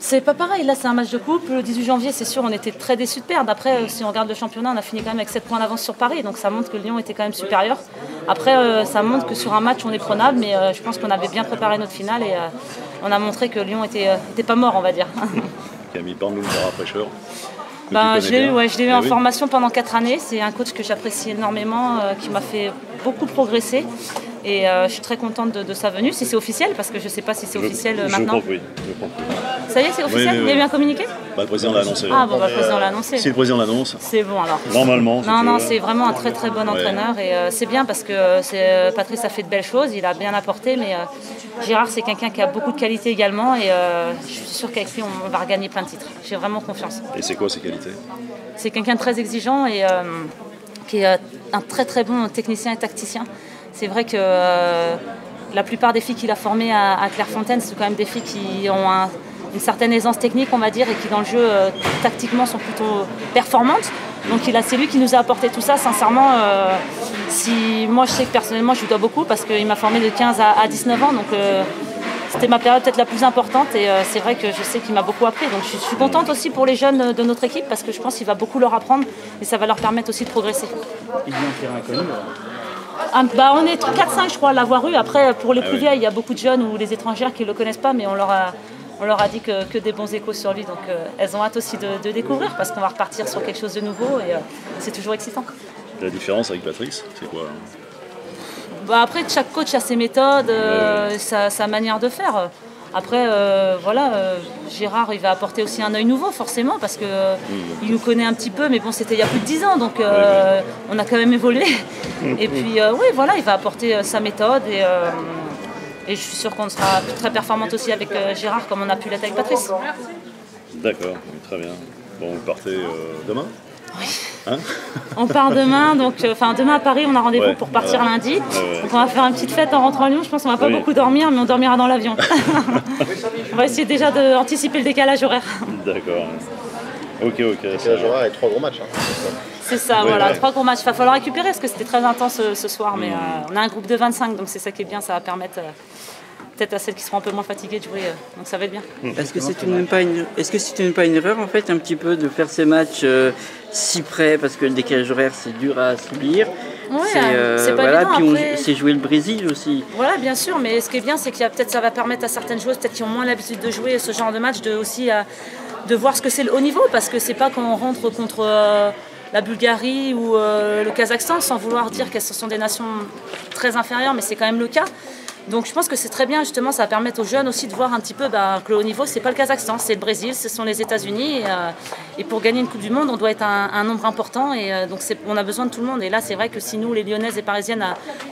C'est pas pareil, là c'est un match de coupe. Le 18 janvier, c'est sûr, on était très déçus de perdre. Après, si on regarde le championnat, on a fini quand même avec 7 points d'avance sur Paris, donc ça montre que Lyon était quand même supérieur. Après, ça montre que sur un match, on est prenable, mais je pense qu'on avait bien préparé notre finale et on a montré que Lyon était pas mort, on va dire. Camille, parle-nous de la fraîcheur. Je l'ai eu en formation pendant 4 années. C'est un coach que j'apprécie énormément, qui m'a fait beaucoup progresser. Et je suis très contente de sa venue, si c'est officiel, parce que je ne sais pas si c'est officiel maintenant. Je pense oui. Ça y est, c'est officiel? Il y a eu un communiqué? Le président l'a annoncé. Ah bon, le président l'a annoncé. Si le président l'annonce, c'est bon alors. Normalement. Non, c'est vraiment un très très bon entraîneur et c'est bien parce que Patrice a fait de belles choses, il a bien apporté, mais Gérard c'est quelqu'un qui a beaucoup de qualités également et je suis sûre qu'avec lui on va regagner plein de titres. J'ai vraiment confiance. Et c'est quoi ses qualités? C'est quelqu'un de très exigeant et qui est un très très bon technicien et tacticien. C'est vrai que la plupart des filles qu'il a formées à Clairefontaine, c'est quand même des filles qui ont une certaine aisance technique, on va dire, et qui dans le jeu, tactiquement, sont plutôt performantes. Donc c'est lui qui nous a apporté tout ça. Sincèrement, moi je sais que personnellement je lui dois beaucoup parce qu'il m'a formé de 15 à 19 ans. Donc c'était ma période peut-être la plus importante et c'est vrai que je sais qu'il m'a beaucoup appris. Donc je suis contente aussi pour les jeunes de notre équipe parce que je pense qu'il va beaucoup leur apprendre et ça va leur permettre aussi de progresser. Il vient en terrain inconnu. On est 4-5 je crois à l'avoir eu. Après pour les plus vieilles, il y a beaucoup de jeunes ou les étrangères qui ne le connaissent pas, mais on leur a dit que des bons échos sur lui. Donc elles ont hâte aussi de découvrir parce qu'on va repartir sur quelque chose de nouveau et c'est toujours excitant. La différence avec Patrice, c'est quoi? Après, chaque coach a ses méthodes, sa manière de faire. Après, Gérard, il va apporter aussi un œil nouveau, forcément, parce qu'il nous connaît un petit peu, mais bon, c'était il y a plus de 10 ans, donc on a quand même évolué. Et puis, il va apporter sa méthode, et je suis sûre qu'on sera très performante aussi avec Gérard, comme on a pu l'être avec Patrice. D'accord, très bien. Bon, vous partez demain? Oui. Hein? On part demain, demain à Paris, on a rendez-vous pour partir lundi. Donc on va faire une petite fête en rentrant à Lyon. Je pense qu'on va pas beaucoup dormir, mais on dormira dans l'avion. On va essayer déjà d'anticiper le décalage horaire. D'accord. Ok. Le décalage horaire et 3 gros matchs. C'est ça, 3 gros matchs. Il va falloir récupérer parce que c'était très intense ce soir, mais on a un groupe de 25, donc c'est ça qui est bien, ça va permettre peut-être à celles qui seront un peu moins fatiguées de jouer, donc ça va être bien. Est-ce que c'est pas une erreur en fait un petit peu de faire ces matchs si près parce que le décalage horaire c'est dur à subir? C'est pas évident. Puis c'est jouer le Brésil aussi. Voilà, bien sûr, mais ce qui est bien c'est que peut-être ça va permettre à certaines joueuses peut-être qui ont moins l'habitude de jouer ce genre de match de voir ce que c'est le haut niveau parce que c'est pas quand on rentre contre la Bulgarie ou le Kazakhstan sans vouloir dire qu'elles sont des nations très inférieures, mais c'est quand même le cas. Donc je pense que c'est très bien, justement, ça va permettre aux jeunes aussi de voir un petit peu que le haut niveau, c'est pas le Kazakhstan, c'est le Brésil, ce sont les États-Unis. Et pour gagner une Coupe du Monde, on doit être un nombre important. Et donc on a besoin de tout le monde. Et là, c'est vrai que si nous, les Lyonnaises et Parisiennes,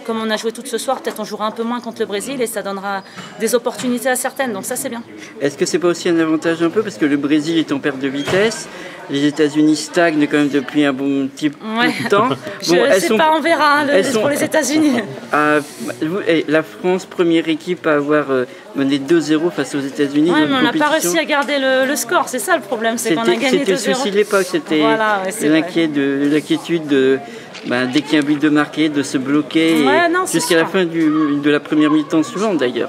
comme on a joué toutes ce soir, peut-être on jouera un peu moins contre le Brésil et ça donnera des opportunités à certaines. Donc ça, c'est bien. Est-ce que c'est pas aussi un avantage un peu parce que le Brésil est en perte de vitesse? Les États-Unis stagnent quand même depuis un bon petit peu de temps. On verra pour les États-Unis. La France, première équipe à avoir mené 2-0 face aux États-Unis. Oui, mais on n'a pas réussi à garder le score, c'est ça le problème, c'est qu'on a gagné 2-0. C'était le souci de l'époque, c'était l'inquiétude dès qu'il y a un but de marquer, de se bloquer jusqu'à la fin de la première mi-temps suivante d'ailleurs.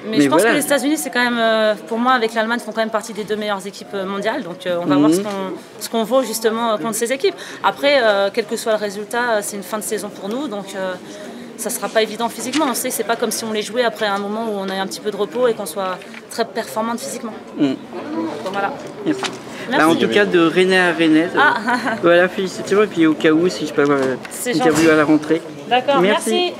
Mais je pense que les États-Unis, c'est quand même, pour moi, avec l'Allemagne, font quand même partie des 2 meilleures équipes mondiales. Donc on va voir ce qu'on vaut justement contre ces équipes. Après, quel que soit le résultat, c'est une fin de saison pour nous. Donc ça ne sera pas évident physiquement. On sait que ce n'est pas comme si on les jouait après un moment où on a un petit peu de repos et qu'on soit très performante physiquement. Donc voilà. Merci. En tout cas, de Rennais à Rennais. Voilà, félicitations. Et puis au cas où, si je peux avoir une interview à la rentrée. D'accord, merci.